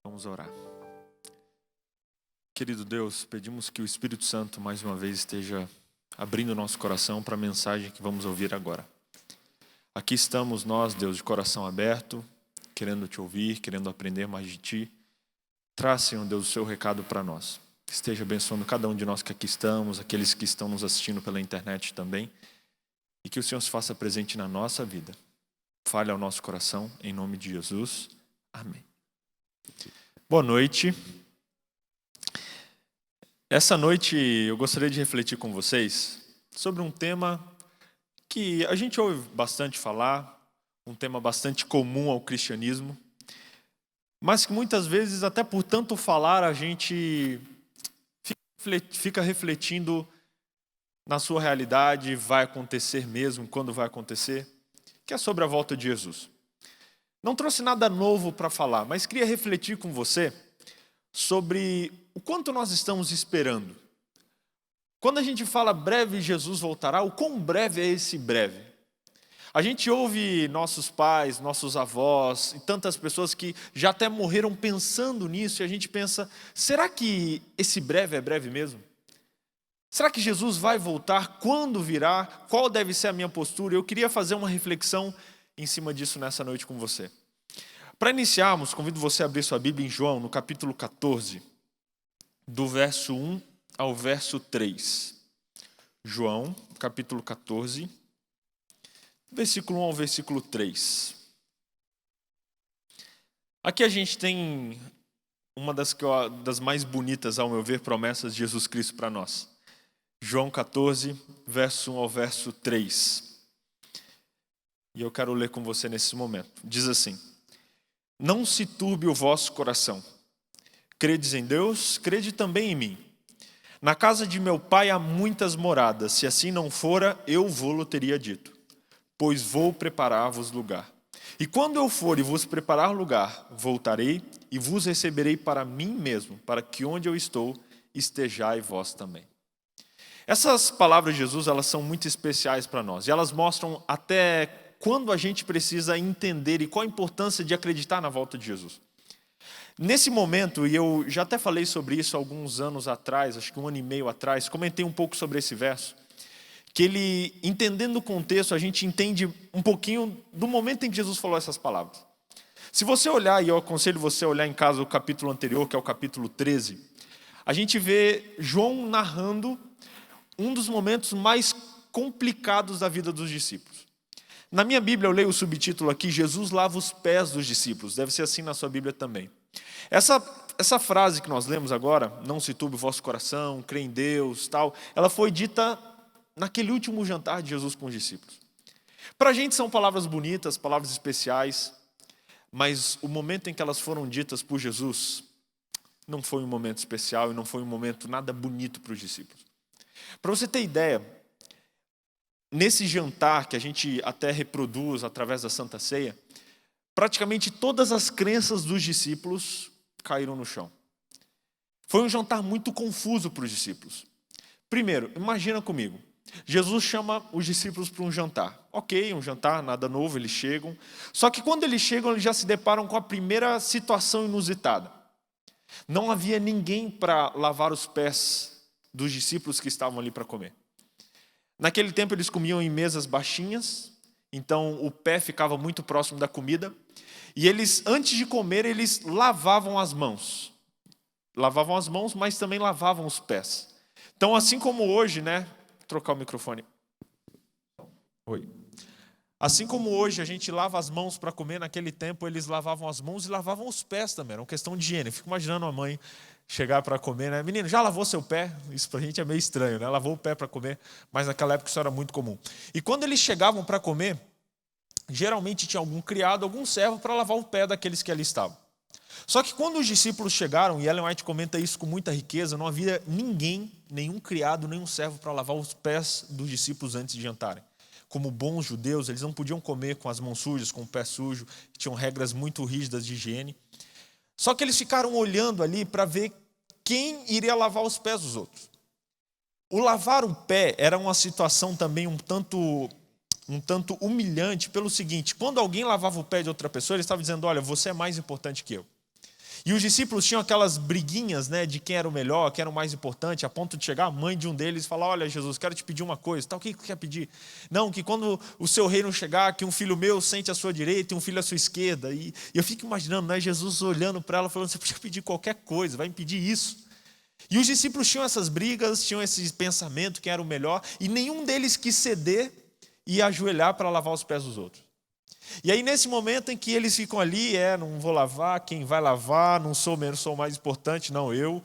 Vamos orar. Querido Deus, pedimos que o Espírito Santo mais uma vez esteja abrindo o nosso coração para a mensagem que vamos ouvir agora. Aqui estamos nós, Deus, de coração aberto, querendo te ouvir, querendo aprender mais de ti. Traz, Senhor Deus, o seu recado para nós. Esteja abençoando cada um de nós que aqui estamos, aqueles que estão nos assistindo pela internet também, e que o Senhor se faça presente na nossa vida. Fale ao nosso coração, em nome de Jesus. Amém. Boa noite. Essa noite eu gostaria de refletir com vocês sobre um tema que a gente ouve bastante falar, um tema bastante comum ao cristianismo, mas que muitas vezes, até por tanto falar, a gente fica refletindo na sua realidade, vai acontecer mesmo, quando vai acontecer, que é sobre a volta de Jesus. Não trouxe nada novo para falar, mas queria refletir com você sobre o quanto nós estamos esperando. Quando a gente fala breve Jesus voltará, o quão breve é esse breve? A gente ouve nossos pais, nossos avós e tantas pessoas que já até morreram pensando nisso e a gente pensa, será que esse breve é breve mesmo? Será que Jesus vai voltar? Quando virá? Qual deve ser a minha postura? Eu queria fazer uma reflexão em cima disso nessa noite com você. Para iniciarmos, convido você a abrir sua Bíblia em João, no capítulo 14, do verso 1 ao verso 3. João, capítulo 14, versículo 1 ao versículo 3. Aqui a gente tem uma das mais bonitas, ao meu ver, promessas de Jesus Cristo para nós. João 14, verso 1 ao verso 3. E eu quero ler com você nesse momento. Diz assim: Não se turbe o vosso coração. Credes em Deus, crede também em mim. Na casa de meu pai há muitas moradas. Se assim não fora, eu vô-lo teria dito. Pois vou preparar-vos lugar. E quando eu for e vos preparar lugar, voltarei e vos receberei para mim mesmo, para que onde eu estou, estejai vós também. Essas palavras de Jesus, elas são muito especiais para nós. E elas mostram até quando a gente precisa entender e qual a importância de acreditar na volta de Jesus. Nesse momento, e eu já até falei sobre isso alguns anos atrás, acho que 1 ano e meio atrás, comentei um pouco sobre esse verso, que ele, entendendo o contexto, a gente entende um pouquinho do momento em que Jesus falou essas palavras. Se você olhar, e eu aconselho você a olhar em casa o capítulo anterior, que é o capítulo 13, a gente vê João narrando um dos momentos mais complicados da vida dos discípulos. Na minha Bíblia, eu leio o subtítulo aqui, Jesus lava os pés dos discípulos. Deve ser assim na sua Bíblia também. Essa frase que nós lemos agora, não se turbe o vosso coração, crê em Deus, tal, ela foi dita naquele último jantar de Jesus com os discípulos. Para a gente são palavras bonitas, palavras especiais, mas o momento em que elas foram ditas por Jesus não foi um momento especial e não foi um momento nada bonito para os discípulos. Para você ter ideia, nesse jantar que a gente até reproduz através da Santa Ceia, praticamente todas as crenças dos discípulos caíram no chão. Foi um jantar muito confuso para os discípulos. Primeiro, imagina comigo, Jesus chama os discípulos para um jantar. Ok, um jantar, nada novo, eles chegam. Só que quando eles chegam, eles já se deparam com a primeira situação inusitada. Não havia ninguém para lavar os pés dos discípulos que estavam ali para comer. Naquele tempo eles comiam em mesas baixinhas, então o pé ficava muito próximo da comida, e eles, antes de comer, eles lavavam as mãos. Lavavam as mãos, mas também lavavam os pés. Então, assim como hoje, né? Vou trocar o microfone. Oi. Assim como hoje a gente lava as mãos para comer, naquele tempo eles lavavam as mãos e lavavam os pés também, era uma questão de higiene. Fico imaginando a mãe chegar para comer, né? Menino, já lavou seu pé? Isso para a gente é meio estranho, né? Lavou o pé para comer, mas naquela época isso era muito comum. E quando eles chegavam para comer, geralmente tinha algum criado, algum servo para lavar o pé daqueles que ali estavam. Só que quando os discípulos chegaram, e Ellen White comenta isso com muita riqueza, não havia ninguém, nenhum criado, nenhum servo para lavar os pés dos discípulos antes de jantarem. Como bons judeus, eles não podiam comer com as mãos sujas, com o pé sujo, tinham regras muito rígidas de higiene. Só que eles ficaram olhando ali para ver quem iria lavar os pés dos outros. O lavar o pé era uma situação também um tanto humilhante pelo seguinte: quando alguém lavava o pé de outra pessoa, ele estava dizendo, olha, você é mais importante que eu. E os discípulos tinham aquelas briguinhas, né, de quem era o melhor, quem era o mais importante, a ponto de chegar a mãe de um deles e falar: olha, Jesus, quero te pedir uma coisa. Tal, o que você quer pedir? Não, que quando o seu reino chegar, que um filho meu sente à sua direita e um filho à sua esquerda. E eu fico imaginando, né, Jesus olhando para ela, falando: você podia pedir qualquer coisa, vai me pedir isso. E os discípulos tinham essas brigas, tinham esse pensamento, quem era o melhor, e nenhum deles quis ceder e ajoelhar para lavar os pés dos outros. E aí, nesse momento em que eles ficam ali, não vou lavar, quem vai lavar, não sou o mais importante, não, eu.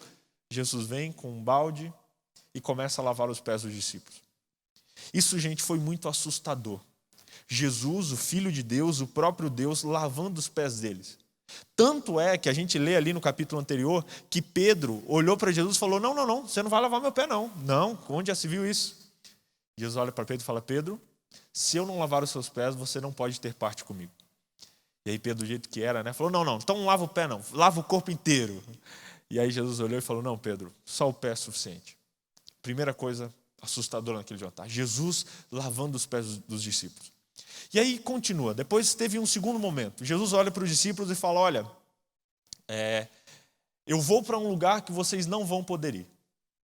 Jesus vem com um balde e começa a lavar os pés dos discípulos. Isso, gente, foi muito assustador. Jesus, o Filho de Deus, o próprio Deus, lavando os pés deles. Tanto é que a gente lê ali no capítulo anterior que Pedro olhou para Jesus e falou: não, você não vai lavar meu pé não. Não, onde já se viu isso? Jesus olha para Pedro e fala: Pedro, se eu não lavar os seus pés, você não pode ter parte comigo. E aí Pedro, do jeito que era, né, falou: não, então não lava o pé não, lava o corpo inteiro. E aí Jesus olhou e falou: não, Pedro, só o pé é suficiente. Primeira coisa assustadora naquele jantar, Jesus lavando os pés dos discípulos. E aí continua, depois teve um segundo momento. Jesus olha para os discípulos e fala: olha, eu vou para um lugar que vocês não vão poder ir.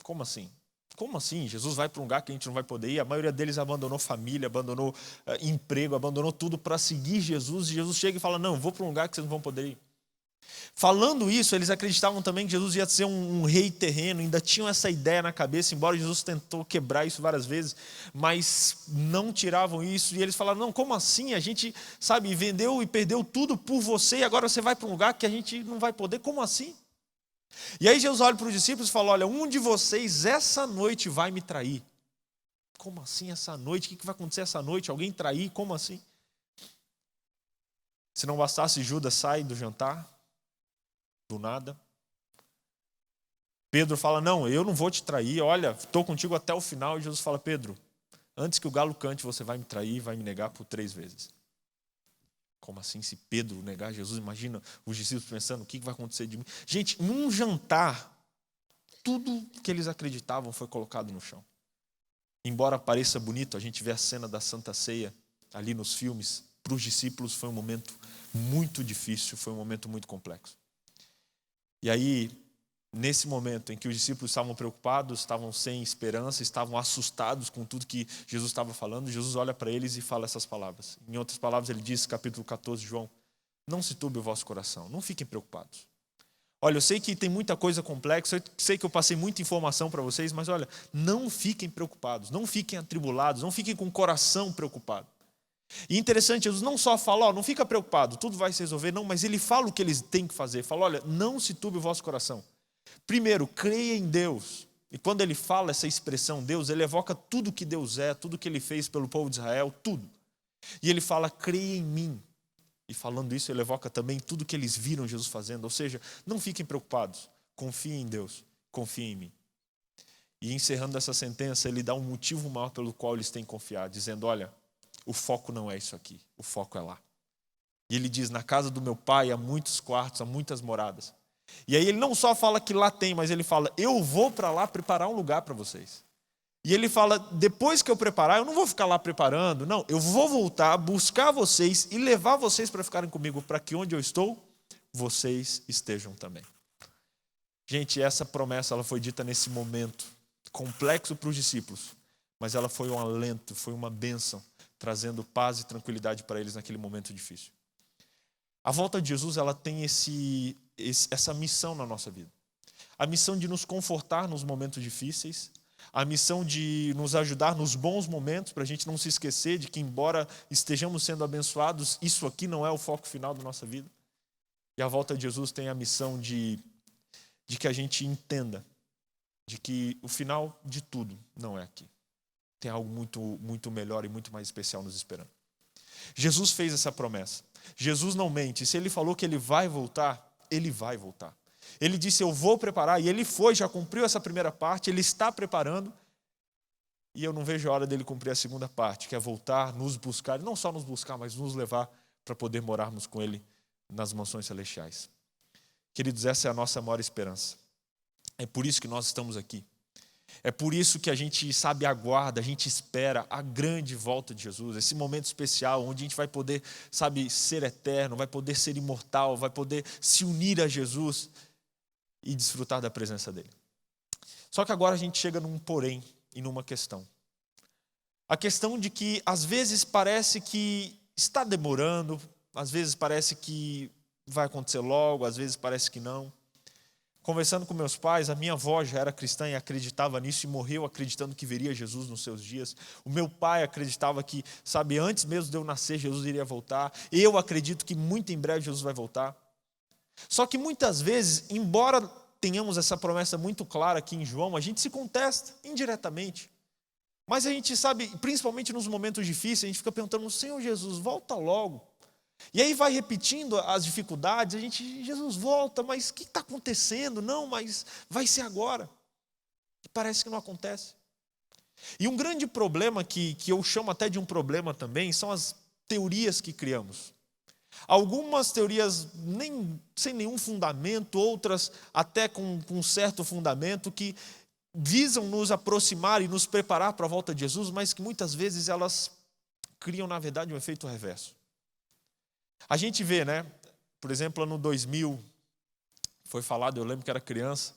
Como assim? Como assim? Jesus vai para um lugar que a gente não vai poder ir? A maioria deles abandonou família, abandonou emprego, abandonou tudo para seguir Jesus. E Jesus chega e fala: não, eu vou para um lugar que vocês não vão poder ir. Falando isso, eles acreditavam também que Jesus ia ser um rei terreno, ainda tinham essa ideia na cabeça, embora Jesus tentou quebrar isso várias vezes, mas não tiravam isso. E eles falaram: não, como assim? A gente, vendeu e perdeu tudo por você e agora você vai para um lugar que a gente não vai poder? Como assim? E aí Jesus olha para os discípulos e fala: olha, um de vocês essa noite vai me trair. Como assim essa noite? O que vai acontecer essa noite? Alguém trair? Como assim? Se não bastasse, Judas sai do jantar, do nada. Pedro fala: não, eu não vou te trair, olha, estou contigo até o final. E Jesus fala: Pedro, antes que o galo cante, você vai me trair, vai me negar por 3 vezes. Como assim, se Pedro negar Jesus? Imagina os discípulos pensando: o que vai acontecer de mim? Gente, num jantar, tudo que eles acreditavam foi colocado no chão. Embora pareça bonito, a gente vê a cena da Santa Ceia ali nos filmes, para os discípulos foi um momento muito difícil, foi um momento muito complexo. E aí, nesse momento em que os discípulos estavam preocupados, estavam sem esperança, estavam assustados com tudo que Jesus estava falando, Jesus olha para eles e fala essas palavras. Em outras palavras, ele diz, capítulo 14 de João: não se turbe o vosso coração, não fiquem preocupados. Olha, eu sei que tem muita coisa complexa, eu sei que eu passei muita informação para vocês, mas olha, não fiquem preocupados, não fiquem atribulados, não fiquem com o coração preocupado. E interessante, Jesus não só fala: não fica preocupado, tudo vai se resolver, não, mas ele fala o que eles têm que fazer. Fala: olha, não se turbe o vosso coração. Primeiro, creia em Deus. E quando ele fala essa expressão Deus, ele evoca tudo que Deus é, tudo que ele fez pelo povo de Israel, tudo. E ele fala: creia em mim. E falando isso, ele evoca também tudo que eles viram Jesus fazendo. Ou seja, não fiquem preocupados, confiem em Deus, confiem em mim. E encerrando essa sentença, ele dá um motivo maior pelo qual eles têm que confiar, dizendo: olha, o foco não é isso aqui, o foco é lá. E ele diz: na casa do meu pai há muitos quartos, há muitas moradas. E aí ele não só fala que lá tem, mas ele fala: eu vou para lá preparar um lugar para vocês. E ele fala: depois que eu preparar, eu não vou ficar lá preparando, não, eu vou voltar, buscar vocês e levar vocês para ficarem comigo, para que onde eu estou, vocês estejam também. Gente, essa promessa ela foi dita nesse momento complexo para os discípulos, mas ela foi um alento, foi uma bênção, trazendo paz e tranquilidade para eles naquele momento difícil. A volta de Jesus ela tem essa missão na nossa vida. A missão de nos confortar nos momentos difíceis, a missão de nos ajudar nos bons momentos, para a gente não se esquecer de que, embora estejamos sendo abençoados, isso aqui não é o foco final da nossa vida. E a volta de Jesus tem a missão de que a gente entenda de que o final de tudo não é aqui. Tem algo muito, muito melhor e muito mais especial nos esperando. Jesus fez essa promessa. Jesus não mente. Se ele falou que ele vai voltar, ele vai voltar. Ele disse: eu vou preparar, e ele foi, já cumpriu essa primeira parte, ele está preparando, e eu não vejo a hora dele cumprir a segunda parte, que é voltar, nos buscar, e não só nos buscar, mas nos levar para poder morarmos com ele nas mansões celestiais. Queridos, essa é a nossa maior esperança. É por isso que nós estamos aqui. É por isso que a gente, sabe, aguarda, a gente espera a grande volta de Jesus, esse momento especial onde a gente vai poder, sabe, ser eterno, vai poder ser imortal, vai poder se unir a Jesus e desfrutar da presença dele. Só que agora a gente chega num porém e numa questão. A questão de que às vezes parece que está demorando, às vezes parece que vai acontecer logo, às vezes parece que não. Conversando com meus pais, a minha avó já era cristã e acreditava nisso e morreu acreditando que veria Jesus nos seus dias. O meu pai acreditava que, sabe, antes mesmo de eu nascer, Jesus iria voltar. Eu acredito que muito em breve Jesus vai voltar. Só que muitas vezes, embora tenhamos essa promessa muito clara aqui em João, a gente se contesta indiretamente. Mas a gente sabe, principalmente nos momentos difíceis, a gente fica perguntando, Senhor Jesus, volta logo. E aí vai repetindo as dificuldades, a gente, Jesus volta, mas o que está acontecendo? Não, mas vai ser agora. E parece que não acontece. E um grande problema que eu chamo até de um problema também, são as teorias que criamos. Algumas teorias sem nenhum fundamento, outras até com certo fundamento, que visam nos aproximar e nos preparar para a volta de Jesus, mas que muitas vezes elas criam, na verdade, um efeito reverso. A gente vê, né? Por exemplo, ano 2000, foi falado, eu lembro que era criança,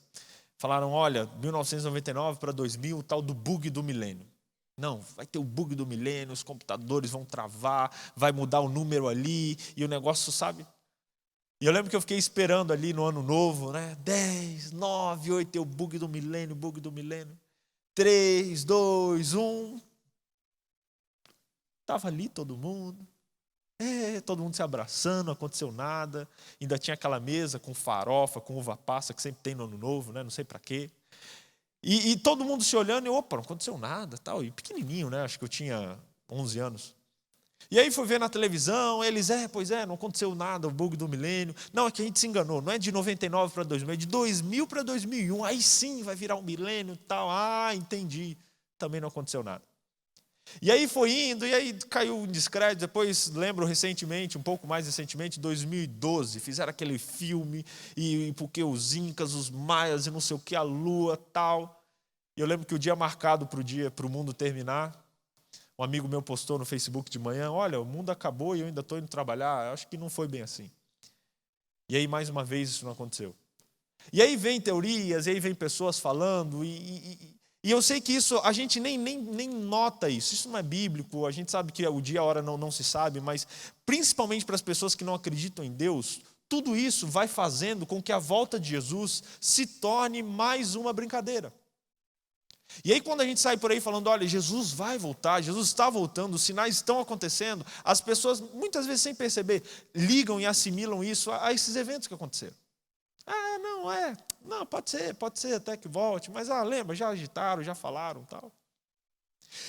falaram, olha, 1999 para 2000, o tal do bug do milênio. Não, vai ter o bug do milênio, os computadores vão travar, vai mudar o número ali, e o negócio, sabe? E eu lembro que eu fiquei esperando ali no ano novo, né? 10, 9, 8, o bug do milênio, bug do milênio. 3, 2, 1. Estava ali todo mundo. Todo mundo se abraçando, não aconteceu nada. Ainda tinha aquela mesa com farofa, com uva passa, que sempre tem no ano novo, né? Não sei para quê. E todo mundo se olhando e, opa, não aconteceu nada. Tal. E pequenininho, né? Acho que eu tinha 11 anos. E aí foi ver na televisão, eles, pois é, não aconteceu nada, o bug do milênio. Não, é que a gente se enganou, não é de 99 para 2000, é de 2000 para 2001. Aí sim vai virar um milênio e tal. Ah, entendi. Também não aconteceu nada. E aí foi indo, e aí caiu um descrédito. Depois, lembro recentemente, um pouco mais recentemente, 2012, fizeram aquele filme, e porque os incas, os maias e não sei o que, a lua tal. E eu lembro que o dia marcado para o mundo terminar, um amigo meu postou no Facebook de manhã, olha, o mundo acabou e eu ainda estou indo trabalhar. Acho que não foi bem assim. E aí, mais uma vez, isso não aconteceu. E aí vem teorias, e aí vem pessoas falando, e eu sei que isso, a gente nem nota isso. Isso não é bíblico, a gente sabe que o dia e a hora não se sabe, mas principalmente para as pessoas que não acreditam em Deus, tudo isso vai fazendo com que a volta de Jesus se torne mais uma brincadeira. E aí quando a gente sai por aí falando, olha, Jesus vai voltar, Jesus está voltando, os sinais estão acontecendo, as pessoas, muitas vezes sem perceber, ligam e assimilam isso a esses eventos que aconteceram. Não, pode ser até que volte, mas lembra, já agitaram, já falaram, tal.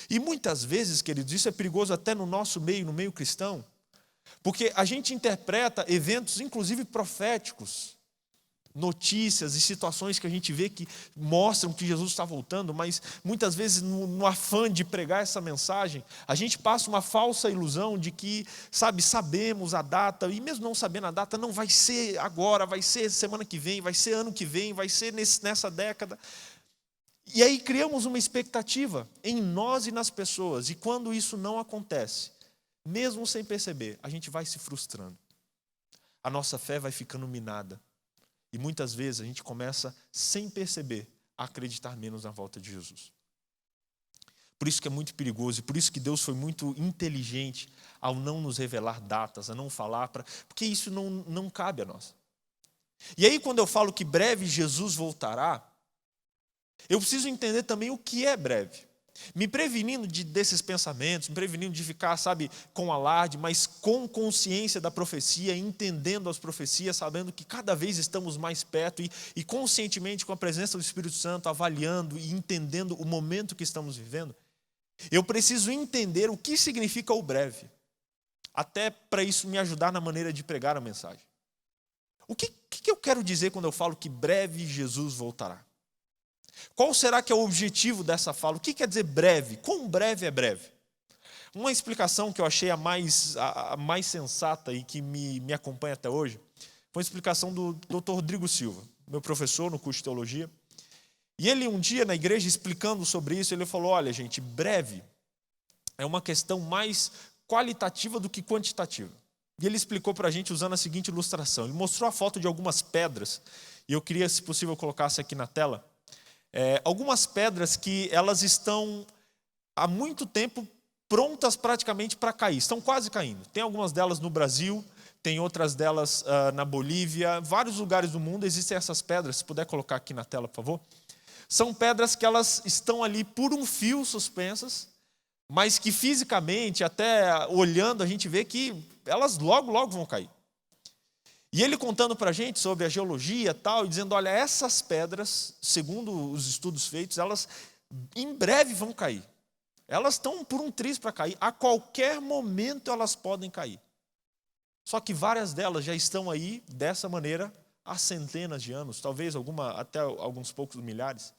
E muitas vezes, queridos, isso é perigoso até no nosso meio, no meio cristão, porque a gente interpreta eventos, inclusive proféticos, notícias e situações que a gente vê que mostram que Jesus está voltando, mas muitas vezes no afã de pregar essa mensagem, a gente passa uma falsa ilusão de que, sabemos a data, e mesmo não sabendo a data, não vai ser agora, vai ser semana que vem, vai ser ano que vem, vai ser nessa década. E aí criamos uma expectativa em nós e nas pessoas, e quando isso não acontece, mesmo sem perceber, a gente vai se frustrando. A nossa fé vai ficando minada. E muitas vezes a gente começa, sem perceber, a acreditar menos na volta de Jesus. Por isso que é muito perigoso, e por isso que Deus foi muito inteligente ao não nos revelar datas, a não falar, porque isso não cabe a nós. E aí quando eu falo que breve Jesus voltará, eu preciso entender também o que é breve. Me prevenindo desses pensamentos, me prevenindo de ficar, com alarde, mas com consciência da profecia, entendendo as profecias, sabendo que cada vez estamos mais perto e conscientemente com a presença do Espírito Santo, avaliando e entendendo o momento que estamos vivendo. Eu preciso entender o que significa o breve, até para isso me ajudar na maneira de pregar a mensagem. O que eu quero dizer quando eu falo que breve Jesus voltará? Qual será que é o objetivo dessa fala? O que quer dizer breve? Quão breve é breve? Uma explicação que eu achei a mais sensata e que me acompanha até hoje foi a explicação do Dr. Rodrigo Silva, meu professor no curso de teologia. E ele um dia na igreja explicando sobre isso, ele falou, olha gente, breve é uma questão mais qualitativa do que quantitativa. E ele explicou para a gente usando a seguinte ilustração. Ele mostrou a foto de algumas pedras, e eu queria, se possível, colocasse aqui na tela. Algumas pedras que elas estão há muito tempo prontas praticamente para cair, estão quase caindo. Tem algumas delas no Brasil, tem outras delas na Bolívia, vários lugares do mundo existem essas pedras. Se puder colocar aqui na tela, por favor. São pedras que elas estão ali por um fio suspensas, mas que fisicamente, até olhando, a gente vê que elas logo, logo vão cair. E ele contando para a gente sobre a geologia e tal, e dizendo, olha, essas pedras, segundo os estudos feitos, elas em breve vão cair. Elas estão por um triz para cair, a qualquer momento elas podem cair. Só que várias delas já estão aí, dessa maneira, há centenas de anos, talvez até alguns poucos milhares.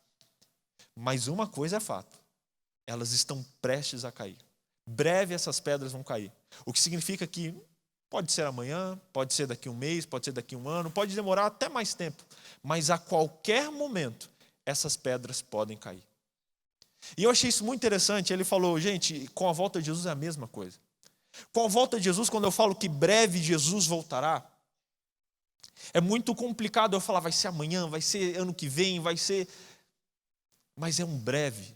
Mas uma coisa é fato, elas estão prestes a cair. Breve essas pedras vão cair. O que significa que pode ser amanhã, pode ser daqui a um mês, pode ser daqui a um ano, pode demorar até mais tempo. Mas a qualquer momento, essas pedras podem cair. E eu achei isso muito interessante. Ele falou, gente, com a volta de Jesus é a mesma coisa. Com a volta de Jesus, quando eu falo que breve Jesus voltará, é muito complicado eu falar, vai ser amanhã, vai ser ano que vem, vai ser... Mas é um breve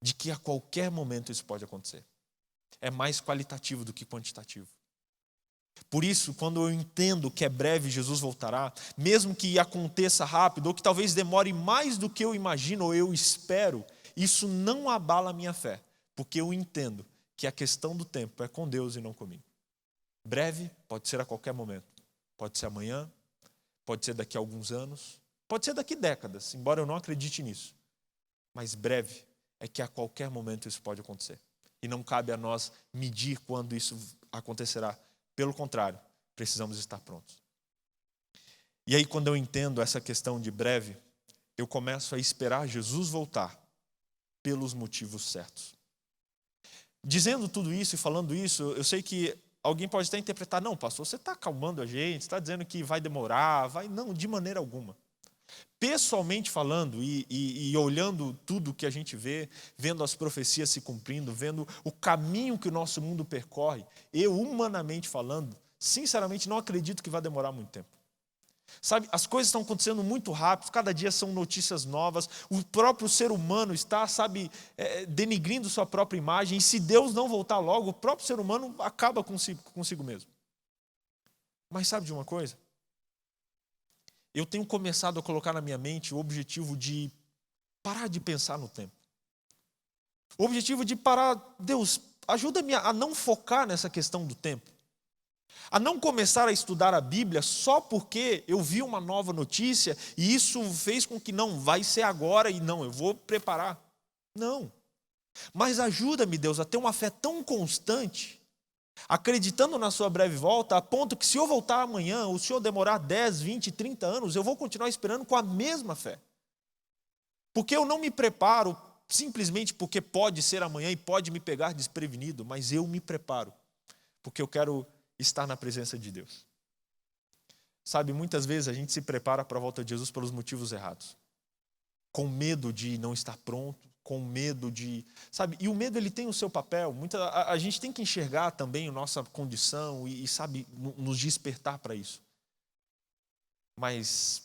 de que a qualquer momento isso pode acontecer. É mais qualitativo do que quantitativo. Por isso, quando eu entendo que é breve Jesus voltará, mesmo que aconteça rápido, ou que talvez demore mais do que eu imagino ou eu espero, isso não abala a minha fé, porque eu entendo que a questão do tempo é com Deus e não comigo. Breve pode ser a qualquer momento. Pode ser amanhã, pode ser daqui a alguns anos, pode ser daqui a décadas, embora eu não acredite nisso. Mas breve é que a qualquer momento isso pode acontecer. E não cabe a nós medir quando isso acontecerá. Pelo contrário, precisamos estar prontos. E aí, quando eu entendo essa questão de breve, eu começo a esperar Jesus voltar pelos motivos certos. Dizendo tudo isso e falando isso, eu sei que alguém pode até interpretar, não, pastor, você está acalmando a gente, está dizendo que vai demorar, Não, de maneira alguma. Pessoalmente falando e olhando tudo que a gente vê, vendo as profecias se cumprindo, vendo o caminho que o nosso mundo percorre, eu, humanamente falando, sinceramente não acredito que vai demorar muito tempo. Sabe, as coisas estão acontecendo muito rápido, cada dia são notícias novas, o próprio ser humano está, denigrindo sua própria imagem, e se Deus não voltar logo, o próprio ser humano acaba consigo mesmo. Mas sabe de uma coisa? Eu tenho começado a colocar na minha mente o objetivo de parar de pensar no tempo. O objetivo de parar, Deus, ajuda-me a não focar nessa questão do tempo. A não começar a estudar a Bíblia só porque eu vi uma nova notícia e isso fez com que não vai ser agora e não, eu vou preparar. Não. Mas ajuda-me, Deus, a ter uma fé tão constante, acreditando na sua breve volta, a ponto que se eu voltar amanhã, ou se eu demorar 10, 20, 30 anos, eu vou continuar esperando com a mesma fé. Porque eu não me preparo simplesmente porque pode ser amanhã e pode me pegar desprevenido, mas eu me preparo porque eu quero estar na presença de Deus. Sabe, muitas vezes a gente se prepara para a volta de Jesus pelos motivos errados. Com medo de não estar pronto, com medo de... Sabe, e o medo ele tem o seu papel. A gente tem que enxergar também a nossa condição e nos despertar para isso. Mas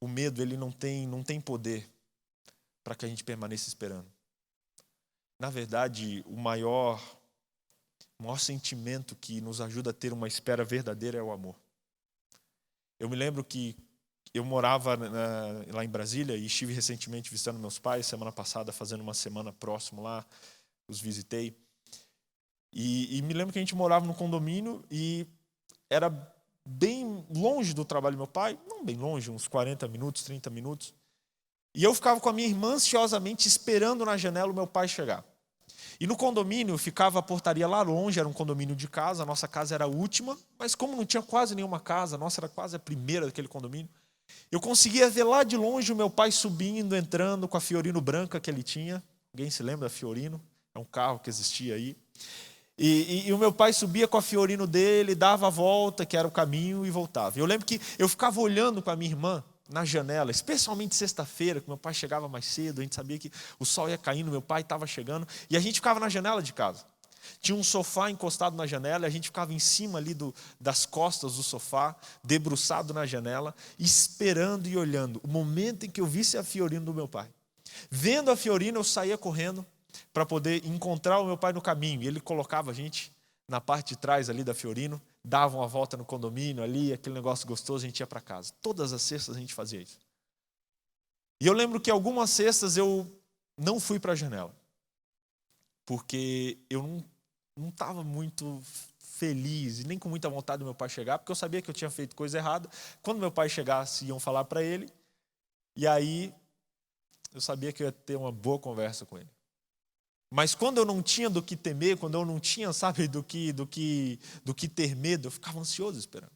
o medo ele não tem poder para que a gente permaneça esperando. Na verdade, o maior sentimento que nos ajuda a ter uma espera verdadeira é o amor. Eu me lembro que eu morava lá em Brasília e estive recentemente visitando meus pais, semana passada, fazendo uma semana próximo lá, os visitei. E me lembro que a gente morava num condomínio e era bem longe do trabalho do meu pai, não bem longe, uns 40 minutos, 30 minutos. E eu ficava com a minha irmã ansiosamente esperando na janela o meu pai chegar. E no condomínio ficava a portaria lá longe, era um condomínio de casa, a nossa casa era a última, mas como não tinha quase nenhuma casa, a nossa era quase a primeira daquele condomínio, eu conseguia ver lá de longe o meu pai subindo, entrando com a Fiorino branca que ele tinha. Alguém se lembra da Fiorino? É um carro que existia aí. E o meu pai subia com a Fiorino dele, dava a volta, que era o caminho, e voltava. Eu lembro que eu ficava olhando com a minha irmã, na janela, especialmente sexta-feira, que meu pai chegava mais cedo, a gente sabia que o sol ia caindo, meu pai estava chegando, e a gente ficava na janela de casa. Tinha um sofá encostado na janela, e a gente ficava em cima ali das costas do sofá, debruçado na janela, esperando e olhando o momento em que eu visse a Fiorina do meu pai. Vendo a Fiorina, eu saía correndo para poder encontrar o meu pai no caminho, e ele colocava a gente na parte de trás ali da Fiorino, dava uma volta no condomínio ali, aquele negócio gostoso, a gente ia para casa. Todas as sextas a gente fazia isso. E eu lembro que algumas sextas eu não fui para a janela, porque eu não estava muito feliz e nem com muita vontade do meu pai chegar, porque eu sabia que eu tinha feito coisa errada. Quando meu pai chegasse, iam falar para ele, e aí eu sabia que eu ia ter uma boa conversa com ele. Mas quando eu não tinha do que temer, quando eu não tinha, sabe, do que ter medo, eu ficava ansioso esperando.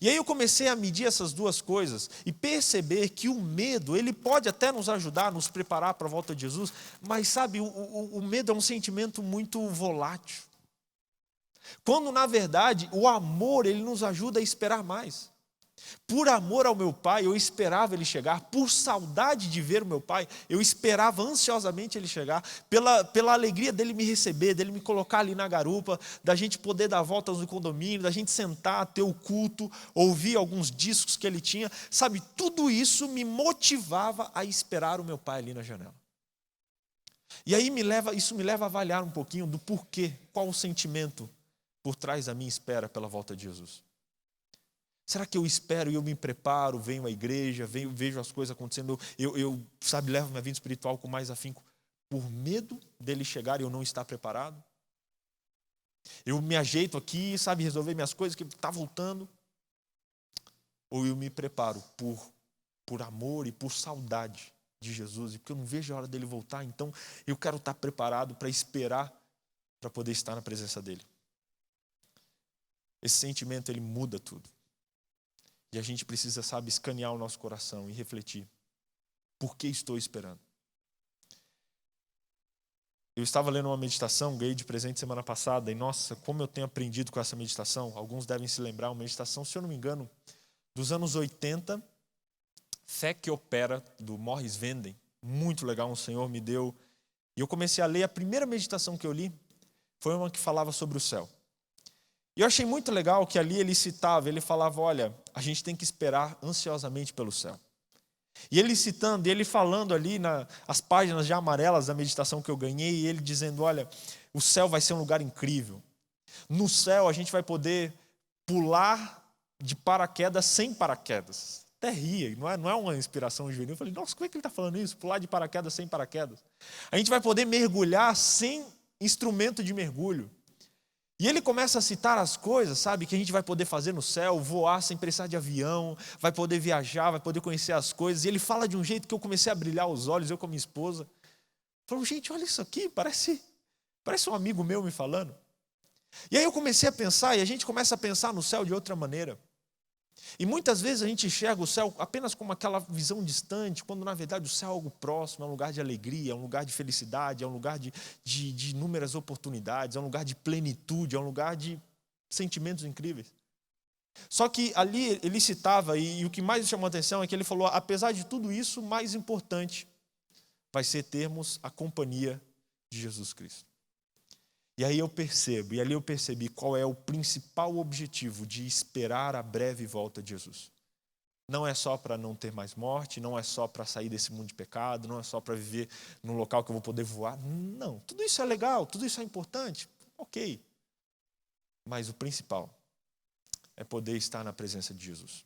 E aí eu comecei a medir essas duas coisas e perceber que o medo, ele pode até nos ajudar, nos preparar para a volta de Jesus, mas sabe, o medo é um sentimento muito volátil. Quando, na verdade, o amor, ele nos ajuda a esperar mais. Por amor ao meu pai, eu esperava ele chegar. Por saudade de ver o meu pai, eu esperava ansiosamente ele chegar. Pela alegria dele me receber, dele me colocar ali na garupa, da gente poder dar voltas no condomínio, da gente sentar, ter o culto, ouvir alguns discos que ele tinha. Sabe, tudo isso me motivava a esperar o meu pai ali na janela. E aí isso me leva a avaliar um pouquinho do porquê, qual o sentimento por trás da minha espera pela volta de Jesus. Será que eu espero e eu me preparo, venho à igreja, vejo as coisas acontecendo, eu levo minha vida espiritual com mais afinco por medo dele chegar e eu não estar preparado? Eu me ajeito aqui, resolver minhas coisas que está voltando? Ou eu me preparo por amor e por saudade de Jesus, e porque eu não vejo a hora dele voltar, então eu quero estar preparado para esperar, para poder estar na presença dele. Esse sentimento, ele muda tudo. E a gente precisa, escanear o nosso coração e refletir. Por que estou esperando? Eu estava lendo uma meditação, ganhei de presente semana passada, e nossa, como eu tenho aprendido com essa meditação. Alguns devem se lembrar, uma meditação, se eu não me engano, dos anos 80, Fé que Opera, do Morris Venden. Muito legal, um senhor me deu. E eu comecei a ler, a primeira meditação que eu li foi uma que falava sobre o céu. E eu achei muito legal que ali ele falava, olha, a gente tem que esperar ansiosamente pelo céu. E ele citando, ele falando ali nas páginas já amarelas da meditação que eu ganhei, e ele dizendo, olha, o céu vai ser um lugar incrível. No céu a gente vai poder pular de paraquedas sem paraquedas. Até ria, não é uma inspiração juvenil. Eu falei, nossa, como é que ele está falando isso? Pular de paraquedas sem paraquedas. A gente vai poder mergulhar sem instrumento de mergulho. E ele começa a citar as coisas, que a gente vai poder fazer no céu, voar sem precisar de avião, vai poder viajar, vai poder conhecer as coisas. E ele fala de um jeito que eu comecei a brilhar os olhos, eu com a minha esposa. Falei, gente, olha isso aqui, parece um amigo meu me falando. E aí eu comecei a pensar, e a gente começa a pensar no céu de outra maneira. E muitas vezes a gente enxerga o céu apenas como aquela visão distante, quando na verdade o céu é algo próximo, é um lugar de alegria, é um lugar de felicidade, é um lugar de inúmeras oportunidades, é um lugar de plenitude, é um lugar de sentimentos incríveis. Só que ali ele citava, e o que mais me chamou a atenção é que ele falou, apesar de tudo isso, o mais importante vai ser termos a companhia de Jesus Cristo. E aí eu percebi qual é o principal objetivo de esperar a breve volta de Jesus. Não é só para não ter mais morte, não é só para sair desse mundo de pecado, não é só para viver num local que eu vou poder voar. Não, tudo isso é legal, tudo isso é importante, ok. Mas o principal é poder estar na presença de Jesus.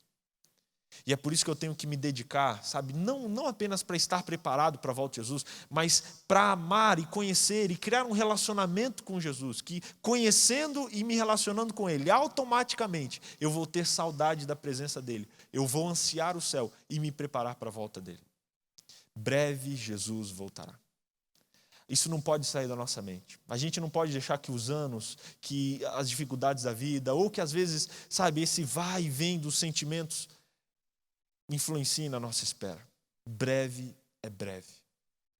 E é por isso que eu tenho que me dedicar, não apenas para estar preparado para a volta de Jesus, mas para amar e conhecer e criar um relacionamento com Jesus, que conhecendo e me relacionando com Ele, automaticamente eu vou ter saudade da presença dEle, eu vou ansiar o céu e me preparar para a volta dEle. Breve Jesus voltará. Isso não pode sair da nossa mente. A gente não pode deixar que os anos, que as dificuldades da vida, ou que às vezes, esse vai e vem dos sentimentos, influencia na nossa espera. Breve é breve.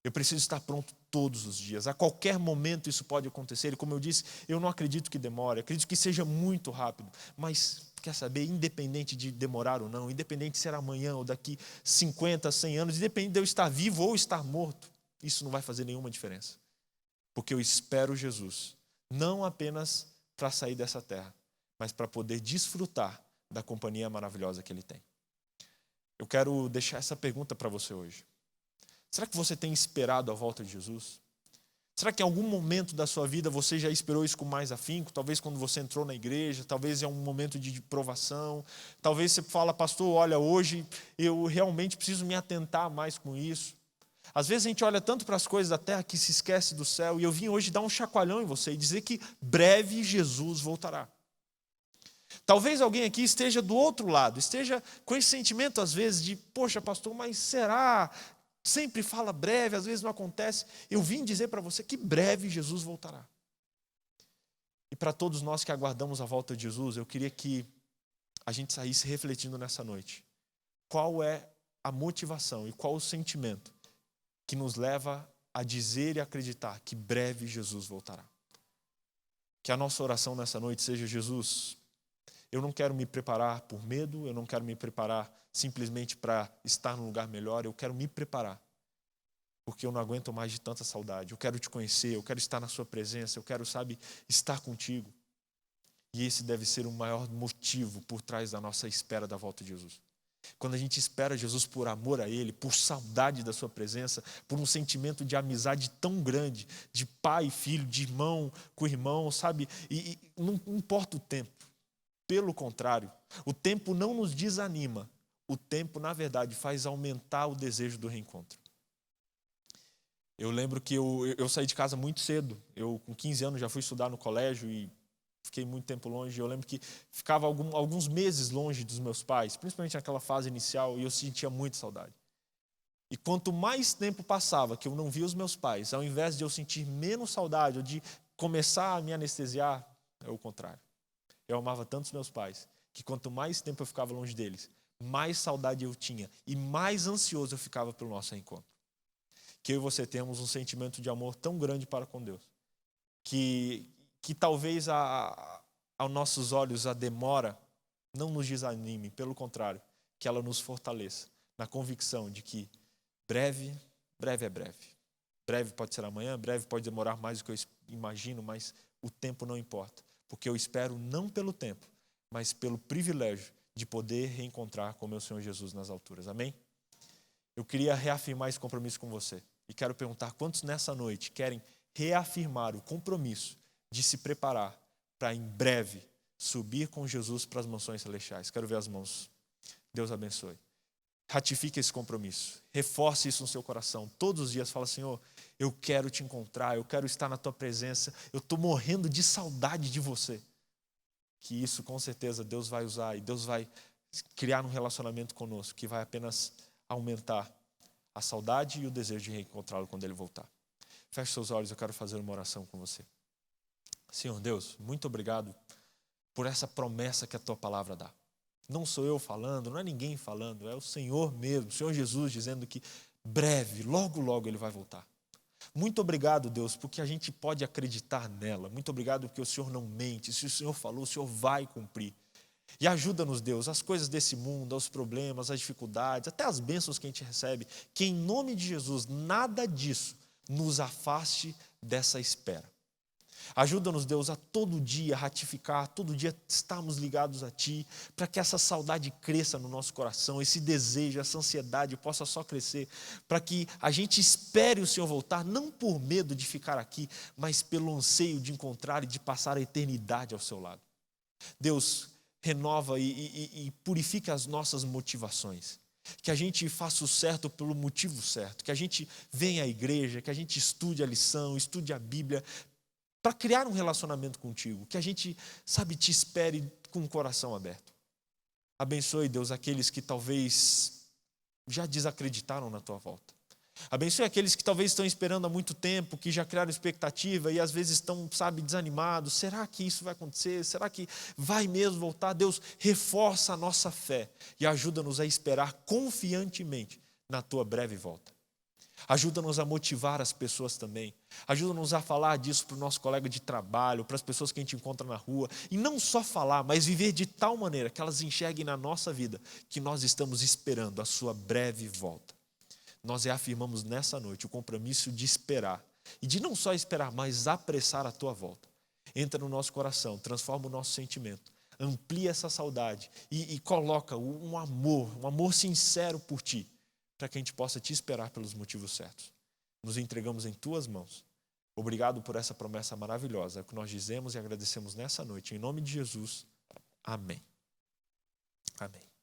Eu preciso estar pronto todos os dias. A qualquer momento isso pode acontecer. E como eu disse, eu não acredito que demore. Acredito que seja muito rápido. Mas quer saber, independente de demorar ou não, independente de ser amanhã ou daqui 50, 100 anos, independente de eu estar vivo ou estar morto, isso não vai fazer nenhuma diferença. Porque eu espero Jesus, não apenas para sair dessa terra, mas para poder desfrutar da companhia maravilhosa que Ele tem. Eu quero deixar essa pergunta para você hoje. Será que você tem esperado a volta de Jesus? Será que em algum momento da sua vida você já esperou isso com mais afinco? Talvez quando você entrou na igreja, talvez é um momento de provação. Talvez você fala, pastor, olha, hoje eu realmente preciso me atentar mais com isso. Às vezes a gente olha tanto para as coisas da terra que se esquece do céu. E eu vim hoje dar um chacoalhão em você e dizer que breve Jesus voltará. Talvez alguém aqui esteja do outro lado, esteja com esse sentimento às vezes de, poxa pastor, mas será? Sempre fala breve, às vezes não acontece. Eu vim dizer para você que breve Jesus voltará. E para todos nós que aguardamos a volta de Jesus, eu queria que a gente saísse refletindo nessa noite. Qual é a motivação e qual o sentimento que nos leva a dizer e acreditar que breve Jesus voltará? Que a nossa oração nessa noite seja, Jesus, eu não quero me preparar por medo, eu não quero me preparar simplesmente para estar num lugar melhor, eu quero me preparar, porque eu não aguento mais de tanta saudade. Eu quero te conhecer, eu quero estar na sua presença, eu quero, estar contigo. E esse deve ser o maior motivo por trás da nossa espera da volta de Jesus. Quando a gente espera Jesus por amor a Ele, por saudade da sua presença, por um sentimento de amizade tão grande, de pai e filho, de irmão com irmão, e não importa o tempo. Pelo contrário, o tempo não nos desanima. O tempo, na verdade, faz aumentar o desejo do reencontro. Eu lembro que eu saí de casa muito cedo. Eu, com 15 anos, já fui estudar no colégio e fiquei muito tempo longe. Eu lembro que ficava alguns meses longe dos meus pais, principalmente naquela fase inicial, e eu sentia muita saudade. E quanto mais tempo passava que eu não via os meus pais, ao invés de eu sentir menos saudade ou de começar a me anestesiar, é o contrário. Eu amava tanto os meus pais, que quanto mais tempo eu ficava longe deles, mais saudade eu tinha e mais ansioso eu ficava pelo nosso reencontro. Que eu e você temos um sentimento de amor tão grande para com Deus, que talvez aos nossos olhos a demora não nos desanime, pelo contrário, que ela nos fortaleça na convicção de que breve é breve. Breve pode ser amanhã, breve pode demorar mais do que eu imagino, mas o tempo não importa. Porque eu espero não pelo tempo, mas pelo privilégio de poder reencontrar com o meu Senhor Jesus nas alturas. Amém? Eu queria reafirmar esse compromisso com você. E quero perguntar quantos nessa noite querem reafirmar o compromisso de se preparar para em breve subir com Jesus para as mansões celestiais. Quero ver as mãos. Deus abençoe. Ratifique esse compromisso. Reforce isso no seu coração. Todos os dias fala, Senhor, eu quero te encontrar, eu quero estar na tua presença, eu estou morrendo de saudade de você. Que isso, com certeza, Deus vai usar e Deus vai criar um relacionamento conosco que vai apenas aumentar a saudade e o desejo de reencontrá-lo quando Ele voltar. Feche seus olhos, eu quero fazer uma oração com você. Senhor Deus, muito obrigado por essa promessa que a tua palavra dá. Não sou eu falando, não é ninguém falando, é o Senhor mesmo, o Senhor Jesus dizendo que breve, logo, logo Ele vai voltar. Muito obrigado, Deus, porque a gente pode acreditar nela. Muito obrigado porque o Senhor não mente. Se o Senhor falou, o Senhor vai cumprir. E ajuda-nos, Deus, as coisas desse mundo, os problemas, as dificuldades, até as bênçãos que a gente recebe, que em nome de Jesus, nada disso nos afaste dessa espera. Ajuda-nos, Deus, a todo dia ratificar, todo dia estarmos ligados a Ti, para que essa saudade cresça no nosso coração, esse desejo, essa ansiedade possa só crescer, para que a gente espere o Senhor voltar, não por medo de ficar aqui, mas pelo anseio de encontrar e de passar a eternidade ao seu lado. Deus, renova e purifica as nossas motivações. Que a gente faça o certo pelo motivo certo, que a gente venha à igreja, que a gente estude a lição, estude a Bíblia, para criar um relacionamento contigo, que a gente, te espere com o coração aberto. Abençoe, Deus, aqueles que talvez já desacreditaram na tua volta. Abençoe aqueles que talvez estão esperando há muito tempo, que já criaram expectativa e às vezes estão, desanimados. Será que isso vai acontecer? Será que vai mesmo voltar? Deus, reforça a nossa fé e ajuda-nos a esperar confiantemente na tua breve volta. Ajuda-nos a motivar as pessoas também. Ajuda-nos a falar disso para o nosso colega de trabalho, para as pessoas que a gente encontra na rua. E não só falar, mas viver de tal maneira que elas enxerguem na nossa vida que nós estamos esperando a sua breve volta. Nós reafirmamos nessa noite o compromisso de esperar. E de não só esperar, mas apressar a tua volta. Entra no nosso coração, transforma o nosso sentimento. Amplia essa saudade e coloca um amor sincero por ti, para que a gente possa te esperar pelos motivos certos. Nos entregamos em tuas mãos. Obrigado por essa promessa maravilhosa, que nós dizemos e agradecemos nessa noite. Em nome de Jesus, amém. Amém.